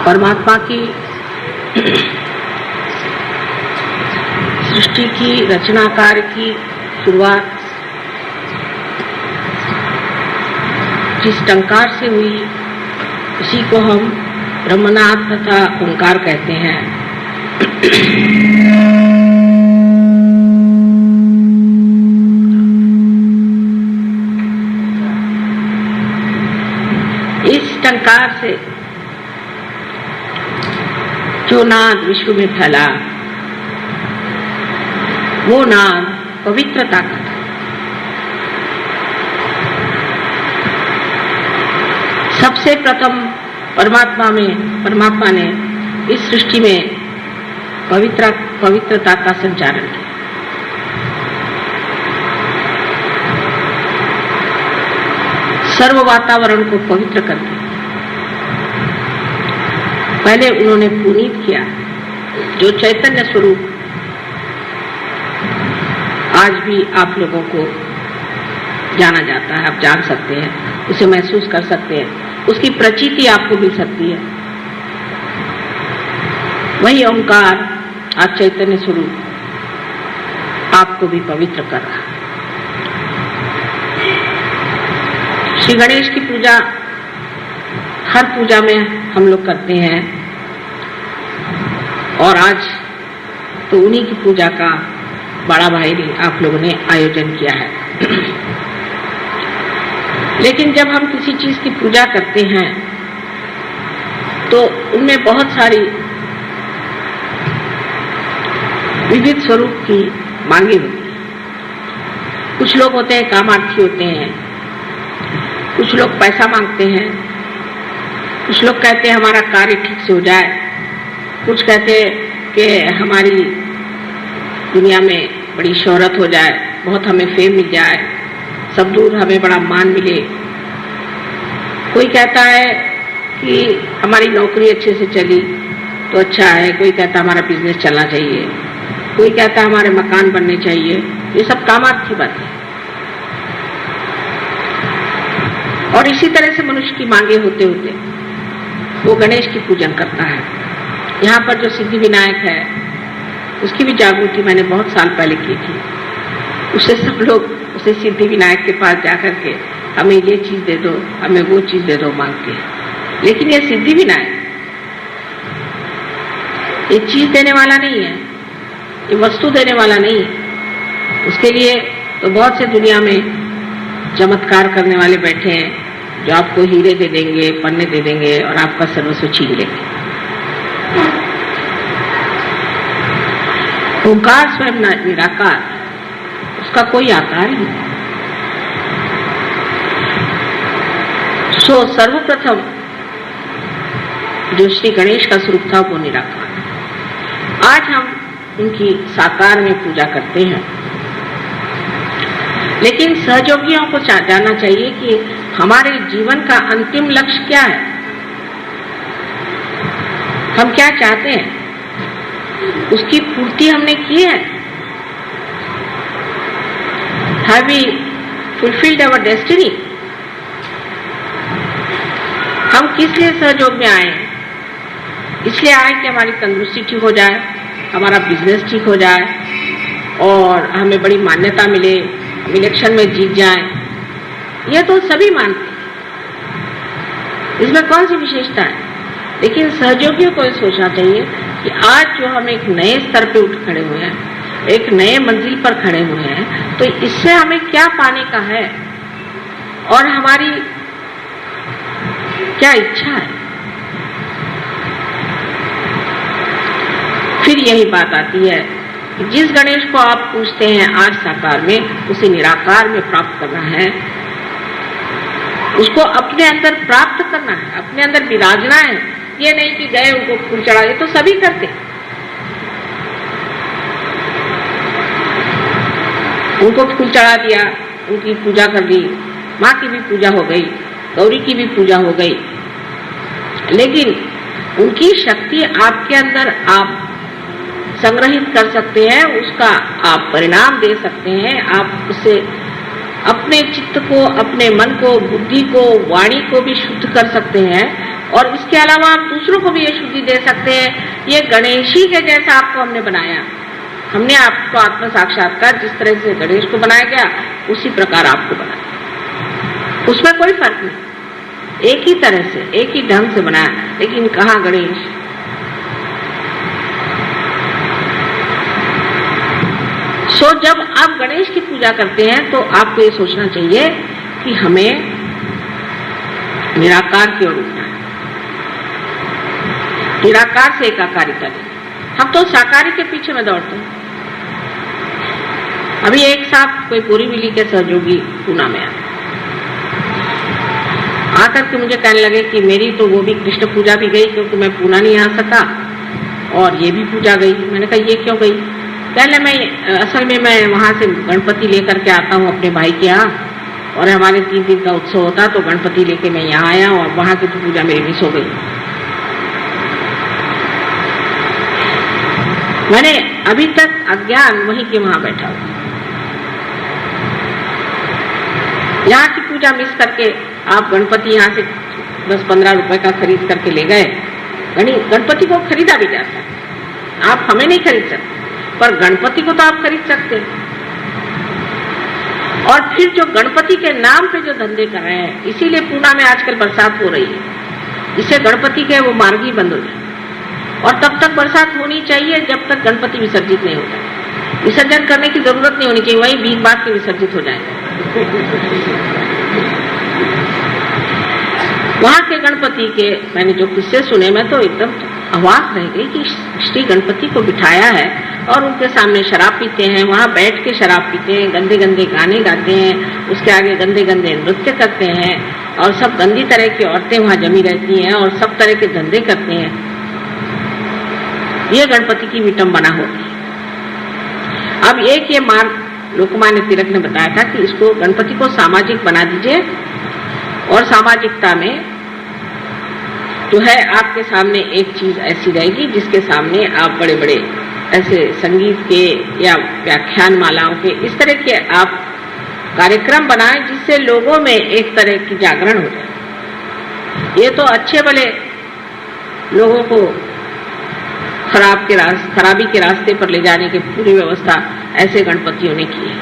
परमात्मा की सृष्टि की रचना कार्य की शुरुआत जिस टंकार से हुई उसी को हम ब्रह्मनाद तथा ओंकार कहते हैं। इस टंकार से जो नाद विश्व में फैला वो नाद पवित्रता का था। सबसे प्रथम परमात्मा ने इस सृष्टि में पवित्रता का संचालन किया। सर्व वातावरण को पवित्र कर दिया। पहले उन्होंने पुनीत किया, जो चैतन्य स्वरूप आज भी आप लोगों को जाना जाता है, आप जान सकते हैं, उसे महसूस कर सकते हैं, उसकी प्रचीति आपको मिल सकती है। वही ओंकार आज चैतन्य स्वरूप आपको भी पवित्र कर रहा है। श्री गणेश की पूजा हर पूजा में हम लोग करते हैं और आज तो उन्हीं की पूजा का बड़ा भाई ने आप लोगों ने आयोजन किया है। लेकिन जब हम किसी चीज की पूजा करते हैं तो उनमें बहुत सारी विविध स्वरूप की मांगे होती हैं। कुछ लोग होते हैं कामार्थी होते हैं, कुछ लोग पैसा मांगते हैं, कुछ लोग कहते हैं हमारा कार्य ठीक से हो जाए, कुछ कहते हैं कि हमारी दुनिया में बड़ी शोहरत हो जाए, बहुत हमें फेम मिल जाए, सब दूर हमें बड़ा मान मिले। कोई कहता है कि हमारी नौकरी अच्छे से चली तो अच्छा है, कोई कहता हमारा बिजनेस चलना चाहिए, कोई कहता हमारे मकान बनने चाहिए। ये सब कामार्थी बातें। और इसी तरह से मनुष्य की मांगे होते होते वो गणेश की पूजन करता है। यहाँ पर जो सिद्धि विनायक है उसकी भी जागृति मैंने बहुत साल पहले की थी। उससे सब लोग उसे सिद्धि विनायक के पास जाकर के हमें ये चीज दे दो, हमें वो चीज दे दो मांगते हैं। लेकिन ये सिद्धि विनायक ये चीज देने वाला नहीं है, ये वस्तु देने वाला नहीं है। उसके लिए तो बहुत से दुनिया में चमत्कार करने वाले बैठे हैं जो आपको हीरे दे देंगे, पन्ने दे देंगे और आपका सर्वस्व छीन लेंगे। ओंकार स्वयं निराकार, उसका कोई आकार ही नहीं। सो सर्वप्रथम जो श्री गणेश का स्वरूप था वो निराकार। आज हम उनकी साकार में पूजा करते हैं, लेकिन सहयोगियों को जानना चाहिए कि हमारे जीवन का अंतिम लक्ष्य क्या है, हम क्या चाहते हैं, उसकी पूर्ति हमने की है। Have we fulfilled our destiny? हम किस लिए सहयोग में आए? इसलिए आए कि हमारी तंदुरुस्ती ठीक हो जाए, हमारा बिजनेस ठीक हो जाए और हमें बड़ी मान्यता मिले, हम इलेक्शन में जीत जाएं। ये तो सभी मानते हैं, इसमें कौन सी विशेषता है? लेकिन सहयोगियों को ये सोचना चाहिए कि आज जो हम एक नए स्तर पे उठ खड़े हुए हैं, एक नए मंजिल पर खड़े हुए हैं, तो इससे हमें क्या पाने का है और हमारी क्या इच्छा है। फिर यही बात आती है कि जिस गणेश को आप पूछते हैं आज साकार में, उसे निराकार में प्राप्त करना है, उसको अपने अंदर प्राप्त करना है, अपने अंदर विराजना है। ये नहीं कि गए उनको फूल चढ़ा दिए, तो सभी करते, उनको फूल चढ़ा दिया, उनकी पूजा कर दी, माँ की भी पूजा हो गई, गौरी की भी पूजा हो गई। लेकिन उनकी शक्ति आपके अंदर आप संग्रहित कर सकते हैं, उसका आप परिणाम दे सकते हैं, आप उससे अपने चित्त को, अपने मन को, बुद्धि को, वाणी को भी शुद्ध कर सकते हैं और इसके अलावा आप दूसरों को भी ये शुद्धि दे सकते हैं। ये गणेश ही के जैसा आपको हमने बनाया, हमने आपको आत्म साक्षात्कार जिस तरह से गणेश को बनाया गया उसी प्रकार आपको बनाया, उसमें कोई फर्क नहीं, एक ही तरह से एक ही ढंग से बनाया। लेकिन कहाँ गणेश? जब आप गणेश की पूजा करते हैं तो आपको ये सोचना चाहिए कि हमें निराकार की ओर उठना है, निराकार से एकाकारिता लें। हम तो साकारी के पीछे में दौड़ते हैं। अभी एक साथ कोई बोरीवली के सहयोगी पूना में आकर के मुझे कहने लगे कि मेरी तो वो भी कृष्ण पूजा भी गई क्योंकि मैं पूना नहीं आ सका, और ये भी पूजा गई। मैंने कहा ये क्यों गई? पहले मैं असल में मैं वहां से गणपति लेकर के आता हूँ अपने भाई के यहाँ, और हमारे 3 दिन का उत्सव होता तो गणपति लेके मैं यहाँ आया और वहां की तो पूजा मेरी मिस हो गई। मैंने अभी तक अज्ञान वहीं के वहां बैठा हुआ, यहाँ की पूजा मिस करके आप गणपति यहाँ से 10-15 रुपए का खरीद करके ले गए। गणपति को खरीदा भी जाता है, आप हमें नहीं खरीद सकते, पर गणपति को तो आप खरीद सकते हैं। और फिर जो गणपति के नाम पे जो धंधे कर रहे हैं, इसीलिए पूना में आजकल बरसात हो रही है, इससे गणपति के वो मार्ग ही बंद हो जाए। और तब तक बरसात होनी चाहिए जब तक गणपति विसर्जित नहीं होता। विसर्जन करने की जरूरत नहीं होनी चाहिए, वही भीग भाग के विसर्जित हो जाएंगे। वहां के गणपति के मैंने जो किस्से सुने, मैं तो एकदम अवाक रह गई कि श्री गणपति को बिठाया है और उनके सामने शराब पीते हैं, वहां बैठ के शराब पीते हैं, गंदे गंदे गाने गाते हैं, उसके आगे गंदे गंदे नृत्य करते हैं, और सब गंदी तरह की औरतें वहां जमी रहती हैं और सब तरह के धंधे करते हैं। ये गणपति की विटंबना होती है। अब एक ये मार्ग लोकमान्य तिलक ने बताया था कि इसको गणपति को सामाजिक बना दीजिए, और सामाजिकता में जो है आपके सामने एक चीज ऐसी रहेगी जिसके सामने आप बड़े बड़े ऐसे संगीत के या व्याख्यान मालाओं के इस तरह के आप कार्यक्रम बनाएं जिससे लोगों में एक तरह की जागरण हो जाए। ये तो अच्छे भले लोगों को खराबी के रास्ते पर ले जाने की पूरी व्यवस्था ऐसे गणपतियों ने की है,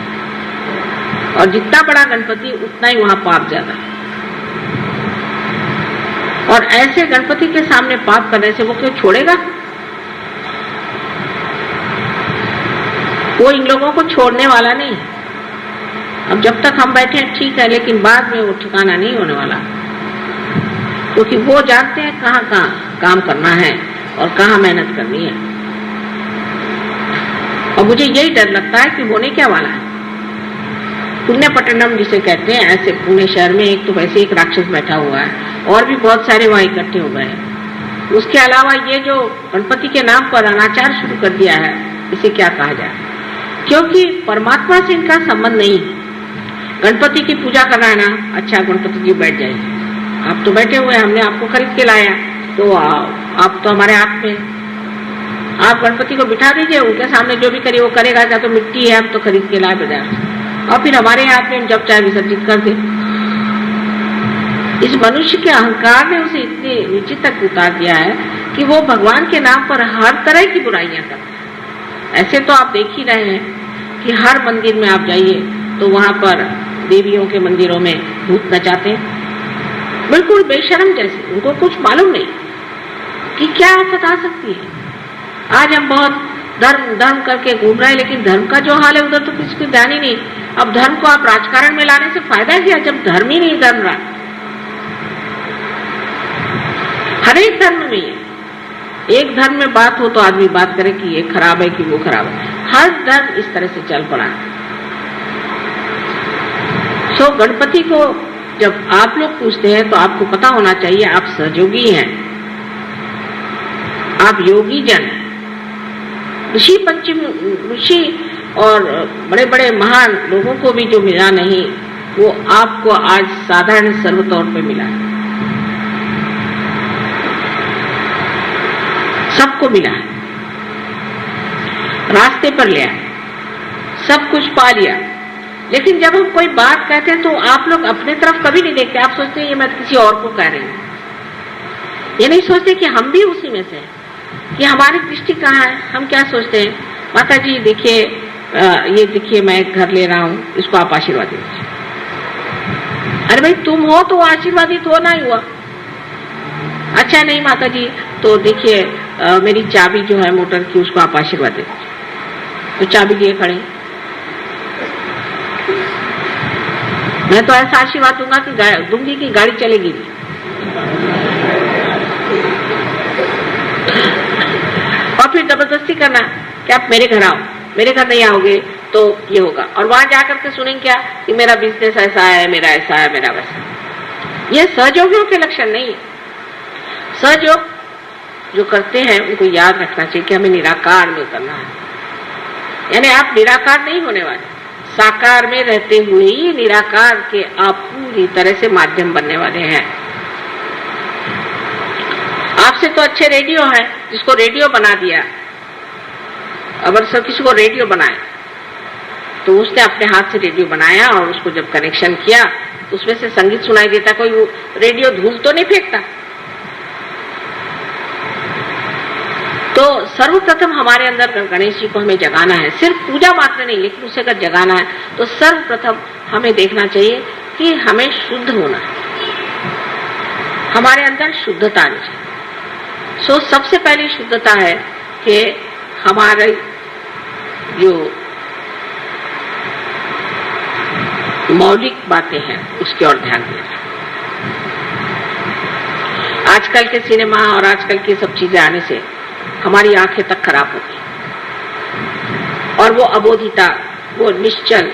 और जितना बड़ा गणपति उतना ही वहां पाप ज्यादा। और ऐसे गणपति के सामने पाप करने से वो क्यों छोड़ेगा? वो इन लोगों को छोड़ने वाला नहीं। अब जब तक हम बैठे हैं ठीक है, लेकिन बाद में वो ठिकाना नहीं होने वाला, क्योंकि वो जानते हैं कहाँ कहाँ काम करना है और कहाँ मेहनत करनी है। और मुझे यही डर लगता है कि होने क्या वाला है। पुण्यपट्टनम जिसे कहते हैं, ऐसे पुणे शहर में एक तो वैसे एक राक्षस बैठा हुआ है और भी बहुत सारे वहां इकट्ठे हो गए। उसके अलावा ये जो गणपति के नाम पर अनाचार शुरू कर दिया है, इसे क्या कहा जाए? क्योंकि परमात्मा से इनका संबंध नहीं। गणपति की पूजा करना है ना, अच्छा गणपति जी बैठ जाइए, आप तो बैठे हुए, हमने आपको खरीद के लाया, तो आप तो हमारे हाथ में, आप गणपति को बिठा दीजिए, उनके सामने जो भी करिए वो करेगा, क्या तो मिट्टी है, अब तो खरीद के लाए बाजार से, और फिर हमारे हाथ में जब चाहे विसर्जित कर दे। इस मनुष्य के अहंकार ने उसे इतने नीचे तक उतार दिया है कि वो भगवान के नाम पर हर तरह की बुराइयां करता है। ऐसे तो आप देख ही रहे हैं कि हर मंदिर में आप जाइए तो वहां पर देवियों के मंदिरों में भूत नचाते हैं, बिल्कुल बेशर्म जैसे, उनको कुछ मालूम नहीं कि क्या आफत आ सकती है। आज हम बहुत धर्म करके घूम रहे हैं, लेकिन धर्म का जो हाल है उधर तो किसी को ध्यान ही नहीं। अब धर्म को आप राजकारण में लाने से फायदा क्या, जब धर्म ही नहीं धर्म रहा। हर एक धर्म में है, एक धर्म में बात हो तो आदमी बात करे कि ये खराब है कि वो खराब है। हर धर्म इस तरह से चल पड़ा है। सो गणपति को जब आप लोग पूछते हैं तो आपको पता होना चाहिए आप सहयोगी हैं, आप योगी जन। ऋषि और बड़े बड़े महान लोगों को भी जो मिला नहीं, वो आपको आज साधारण सर्वतौर पे मिला है। सबको मिला है, रास्ते पर लिया, सब कुछ पा लिया। लेकिन जब हम कोई बात कहते हैं तो आप लोग अपने तरफ कभी नहीं देखते, आप सोचते हैं ये मैं किसी और को कह रही हूं। ये नहीं सोचते कि हम भी उसी में से हैं, कि हमारी दृष्टि कहाँ है। हम क्या सोचते हैं, माता जी देखिए, ये देखिए मैं एक घर ले रहा हूँ, इसको आप आशीर्वाद दीजिए। अरे भाई तुम हो तो आशीर्वादित होना ही हुआ। अच्छा नहीं माता जी, तो देखिए मेरी चाबी जो है मोटर की, उसको आप आशीर्वाद दे दीजिए। तो चाबी लिए खड़े, मैं तो ऐसा आशीर्वाद दूंगी कि गाड़ी चलेगी भी। और फिर जबरदस्ती करना कि आप मेरे घर आओ, मेरे घर नहीं आओगे तो ये होगा। और वहां जाकर के सुनेंगे क्या कि मेरा बिजनेस ऐसा है, मेरा ऐसा है, मेरा वैसा। ये सहयोगियों के लक्षण नहीं है। सहयोग जो करते हैं उनको याद रखना चाहिए कि हमें निराकार में उतरना है। यानी आप निराकार नहीं होने वाले, साकार में रहते हुए ही निराकार के आप पूरी तरह से माध्यम बनने वाले हैं। आपसे तो अच्छे रेडियो है, जिसको रेडियो बना दिया। अगर सब किसी को रेडियो बनाए तो उसने अपने हाथ से रेडियो बनाया और उसको जब कनेक्शन किया तो उसमें से संगीत सुनाई देता। कोई रेडियो धूल तो नहीं फेंकता। तो सर्वप्रथम हमारे अंदर गणेश जी को हमें जगाना है। सिर्फ पूजा मात्र नहीं, लेकिन उसे अगर जगाना है तो सर्वप्रथम हमें देखना चाहिए कि हमें शुद्ध होना है, हमारे अंदर शुद्धता आनी चाहिए। सबसे पहली शुद्धता है कि हमारे जो मौलिक बातें हैं उसकी ओर ध्यान देना। आजकल के सिनेमा और आजकल की सब चीजें आने से हमारी आंखें तक खराब होती और वो अबोधिता, वो निश्चल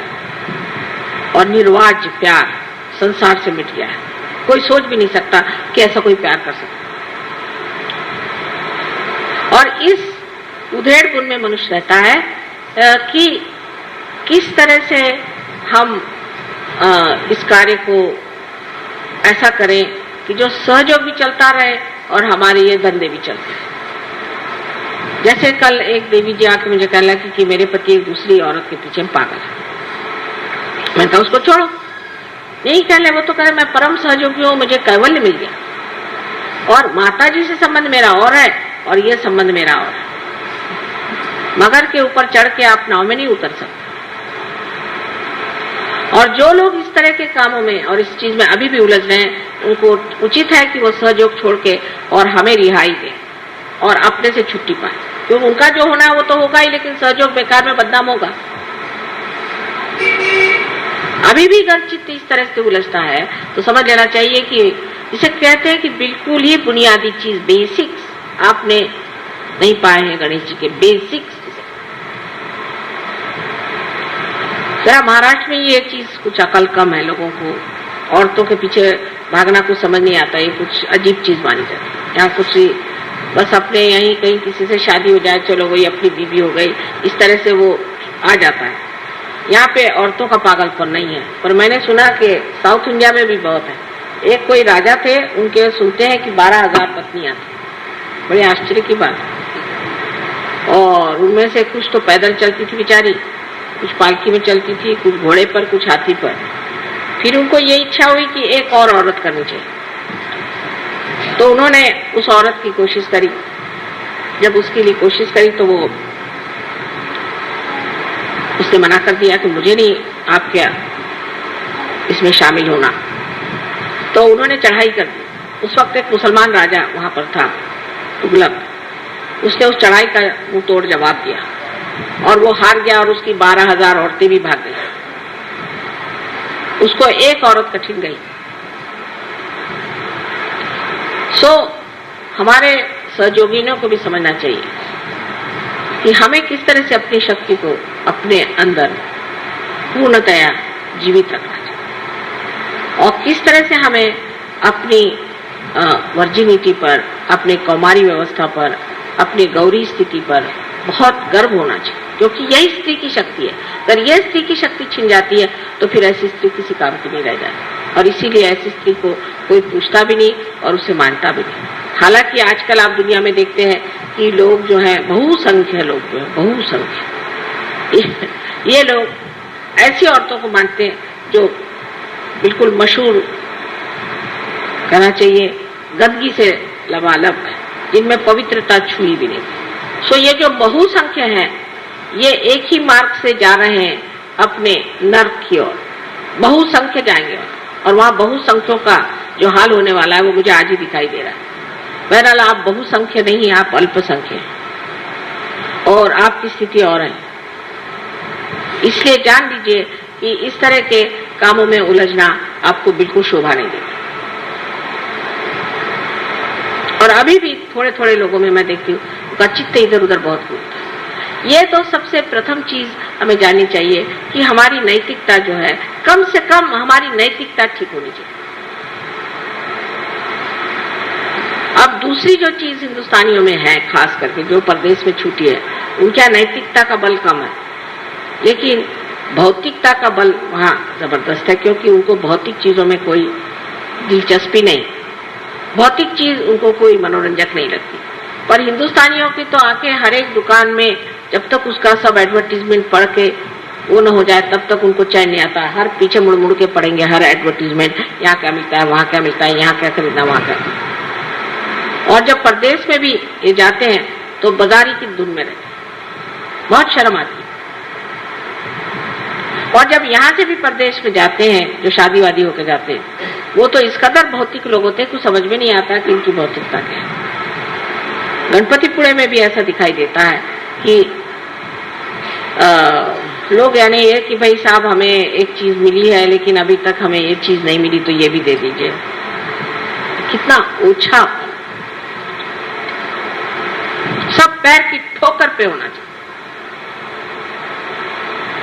और निर्वाज प्यार संसार से मिट गया है। कोई सोच भी नहीं सकता कि ऐसा कोई प्यार कर सकता। और इस उधेड़ गुण में मनुष्य रहता है कि किस तरह से हम इस कार्य को ऐसा करें कि जो सहयोग भी चलता रहे और हमारे ये धंधे भी चलते रहे। जैसे कल एक देवी जी आके मुझे कहने लगी कि मेरे पति एक दूसरी औरत के पीछे पागल है। मैंने कहा उसको छोड़ो, यही कह ले। वो तो कह रहे मैं परम सहयोगी हूँ, मुझे कैवल्य मिल गया और माता जी से संबंध मेरा और है और ये संबंध मेरा और है। मगर के ऊपर चढ़ के आप नाव में नहीं उतर सकते। और जो लोग इस तरह के कामों में और इस चीज में अभी भी उलझ रहे हैं, उनको उचित है कि वो सहयोग छोड़ के और हमें रिहाई दें और अपने से छुट्टी पाए। क्योंकि उनका जो होना है वो तो होगा ही, लेकिन सहयोग बेकार में बदनाम होगा। अभी भी अगर चित्त इस तरह से उलझता है तो समझ लेना चाहिए कि जिसे कहते हैं कि बिल्कुल ही बुनियादी चीज, बेसिक्स आपने नहीं पाए हैं गणेश जी के। बेसिक्स जरा महाराष्ट्र में ये चीज कुछ अकल कम है लोगों को। औरतों के पीछे भागना कुछ समझ नहीं आता, ये कुछ अजीब चीज मानी जाती है। यहाँ कुछ बस अपने यहीं कहीं किसी से शादी हो जाए, चलो वही अपनी बीवी हो गई, इस तरह से वो आ जाता है। यहाँ पे औरतों का पागलपन नहीं है। पर मैंने सुना कि साउथ इंडिया में भी बहुत है। एक कोई राजा थे, उनके सुनते हैं कि 12,000 पत्नियां थी। बड़े आश्चर्य की बात। और उनमें से कुछ तो पैदल चलती थी बेचारी, कुछ पालकी में चलती थी, कुछ घोड़े पर, कुछ हाथी पर। फिर उनको ये इच्छा हुई कि एक और औरत करनी चाहिए, तो उन्होंने उस औरत की कोशिश करी। जब उसके लिए कोशिश करी तो वो उसने मना कर दिया कि मुझे नहीं आपके इसमें शामिल होना। तो उन्होंने चढ़ाई कर दी। उस वक्त एक मुसलमान राजा वहां पर था, तुगलक। उसने उस चढ़ाई का मुंह तोड़ जवाब दिया और वो हार गया और उसकी 12,000 औरतें भी भाग गई। उसको एक औरत कठिन गई। हमारे सहयोगियों को भी समझना चाहिए कि हमें किस तरह से अपनी शक्ति को अपने अंदर पूर्णतया जीवित रखना चाहिए और किस तरह से हमें अपनी वर्जिनिटी पर, अपने कौमारी व्यवस्था पर, अपनी गौरी स्थिति पर बहुत गर्व होना चाहिए, क्योंकि यही स्त्री की शक्ति है। अगर यह स्त्री की शक्ति छिन जाती है तो फिर ऐसी स्त्री किसी काम की नहीं रह जाती। और इसीलिए ऐसी स्त्री को कोई पूछता भी नहीं और उसे मानता भी नहीं। हालांकि आजकल आप दुनिया में देखते हैं कि लोग जो है, बहुसंख्य लोग जो है, बहुसंख्य, ये लोग ऐसी औरतों को मानते हैं जो बिल्कुल मशहूर कहना चाहिए गंदगी से लबालब है, जिनमें पवित्रता छुई भी नहीं। सो ये जो बहुसंख्य हैं, ये एक ही मार्ग से जा रहे हैं अपने नर्क की ओर। बहुसंख्य जाएंगे और वहां बहुसंख्यों का जो हाल होने वाला है वो मुझे आज ही दिखाई दे रहा है। बहरहाल आप बहुसंख्य नहीं, आप अल्पसंख्य हैं और आपकी स्थिति और है। इसलिए जान लीजिए कि इस तरह के कामों में उलझना आपको बिल्कुल शोभा नहीं देता। और अभी भी थोड़े थोड़े लोगों में मैं देखती हूँ उनका चित्त इधर उधर बहुत घूमता है। ये तो सबसे प्रथम चीज हमें जाननी चाहिए कि हमारी नैतिकता जो है, कम से कम हमारी नैतिकता ठीक होनी चाहिए। अब दूसरी जो चीज हिंदुस्तानियों में है, खास करके जो परदेश में छूटी है, उनका नैतिकता का बल कम है, लेकिन भौतिकता का बल वहां जबरदस्त है, क्योंकि उनको भौतिक चीजों में कोई दिलचस्पी नहीं, भौतिक चीज उनको कोई मनोरंजक नहीं लगती। पर हिंदुस्तानियों की तो आके हर एक दुकान में जब तक उसका सब एडवर्टीजमेंट पढ़ के वो न हो जाए तब तक उनको चैन नहीं आता। हर पीछे मुड़ मुड़ के पढ़ेंगे हर एडवर्टीजमेंट, यहाँ क्या मिलता है, वहां क्या मिलता है, यहाँ क्या खरीदना, वहां क्या। और जब परदेश में भी ये जाते हैं तो बाजारी की धुन में रहते हैं, बहुत शर्म आती है। और जब यहाँ से भी परदेश में जाते हैं, जो शादी वादी होकर जाते हैं, वो तो इस कदर भौतिक लोग होते हैं कुछ समझ में नहीं आता कि इनकी भौतिकता क्या है। गणपतिपुणे में भी ऐसा दिखाई देता है कि लोग यानी ये कि भाई साहब हमें एक चीज मिली है लेकिन अभी तक हमें ये चीज नहीं मिली तो ये भी दे दीजिए। कितना ओछा, सब पैर की ठोकर पे होना चाहिए।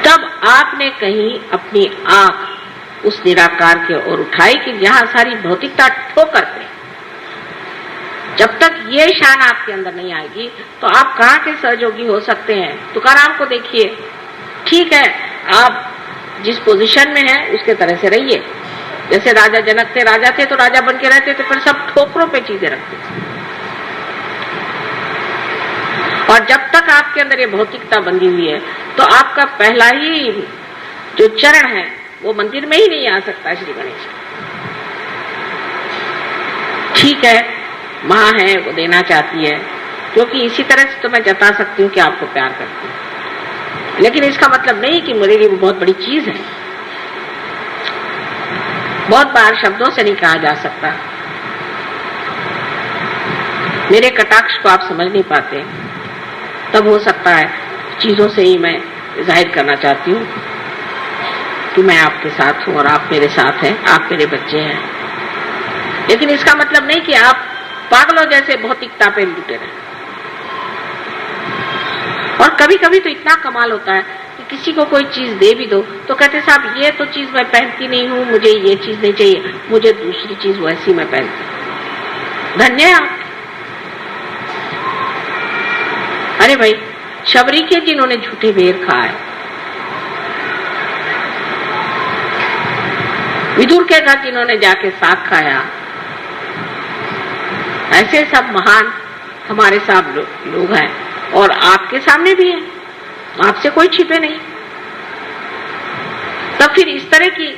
तब आपने कहीं अपनी आंख उस निराकार की ओर उठाई कि जहां सारी भौतिकता ठोकर पे। जब तक ये शान आपके अंदर नहीं आएगी तो आप कहां के सहयोगी हो सकते हैं। तुकाराम को देखिए, ठीक है आप जिस पोजीशन में हैं उसके तरह से रहिए। जैसे राजा जनक थे, राजा थे तो राजा बन के रहते थे, पर सब ठोकरों पे चीजें रखते थे। और जब तक आपके अंदर ये भौतिकता बंधी हुई है तो आपका पहला ही जो चरण है वो मंदिर में ही नहीं आ सकता। श्री गणेश ठीक है, माँ है वो देना चाहती है, क्योंकि इसी तरह से तो मैं जता सकती हूँ कि आपको प्यार करती हूँ, लेकिन इसका मतलब नहीं कि मेरे लिए वो बहुत बड़ी चीज है। बहुत बार शब्दों से नहीं कहा जा सकता। मेरे कटाक्ष को आप समझ नहीं पाते, तब हो सकता है चीजों से ही मैं जाहिर करना चाहती हूँ कि मैं आपके साथ हूँ और आप मेरे साथ हैं, आप मेरे बच्चे हैं। लेकिन इसका मतलब नहीं कि आप पागलों जैसे भौतिकता पे लुटे रहे। और कभी कभी तो इतना कमाल होता है कि किसी को कोई चीज दे भी दो तो कहते साहब ये तो चीज मैं पहनती नहीं हूँ, मुझे ये चीज नहीं चाहिए, मुझे दूसरी चीज वैसी मैं पहनती। धन्य है आप। अरे भाई, शबरी के जिन्होंने झूठे बेर खाए, विदुर के घर जिन्होंने जाके साग खाया, ऐसे सब महान हमारे साथ लोग हैं और आपके सामने भी हैं, आपसे कोई छिपे नहीं। तब फिर इस तरह की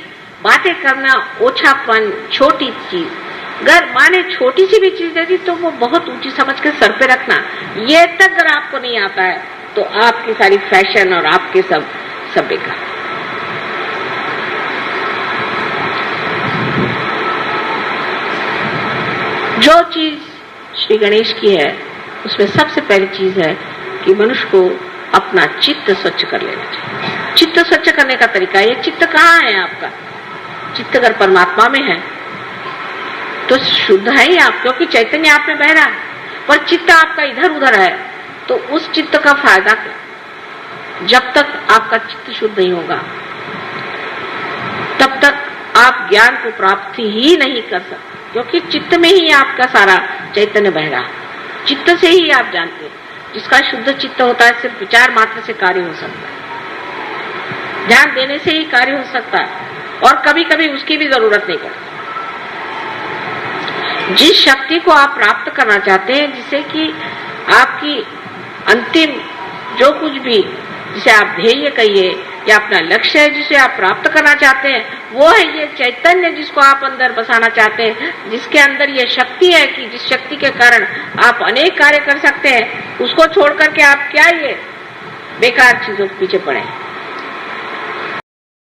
बातें करना, ओछापन, छोटी चीज, अगर माँ ने छोटी सी भी चीज दे दी तो वो बहुत ऊंची समझ के सर पे रखना। ये तक अगर आपको नहीं आता है तो आपकी सारी फैशन और आपके सब बेकार। जो चीज श्री गणेश की है उसमें सबसे पहली चीज है कि मनुष्य को अपना चित्त स्वच्छ कर लेना चाहिए। चित्त स्वच्छ करने का तरीका, ये चित्त कहाँ है आपका? चित्त अगर परमात्मा में है तो शुद्ध है ही आप, क्योंकि चैतन्य आप में बह रहा है। पर चित्त आपका इधर उधर है तो उस चित्त का फायदा क्या? जब तक आपका चित्त शुद्ध नहीं होगा तब तक आप ज्ञान को प्राप्त ही नहीं कर सकते, क्योंकि चित्त में ही आपका सारा चैतन्य बह रहा है। चित्त से ही आप जानते हैं। जिसका शुद्ध चित्त होता है सिर्फ विचार मात्र से कार्य हो सकता है, ध्यान देने से ही कार्य हो सकता है, और कभी कभी उसकी भी जरूरत नहीं पड़ती। जिस शक्ति को आप प्राप्त करना चाहते हैं, जिससे कि आपकी अंतिम जो कुछ भी, जिसे आप ध्येय कहिए ये अपना लक्ष्य है जिसे आप प्राप्त करना चाहते हैं, वो है ये चैतन्य जिसको आप अंदर बसाना चाहते हैं, जिसके अंदर ये शक्ति है कि जिस शक्ति के कारण आप अनेक कार्य कर सकते हैं, उसको छोड़ करके आप क्या ये बेकार चीजों के पीछे पड़े।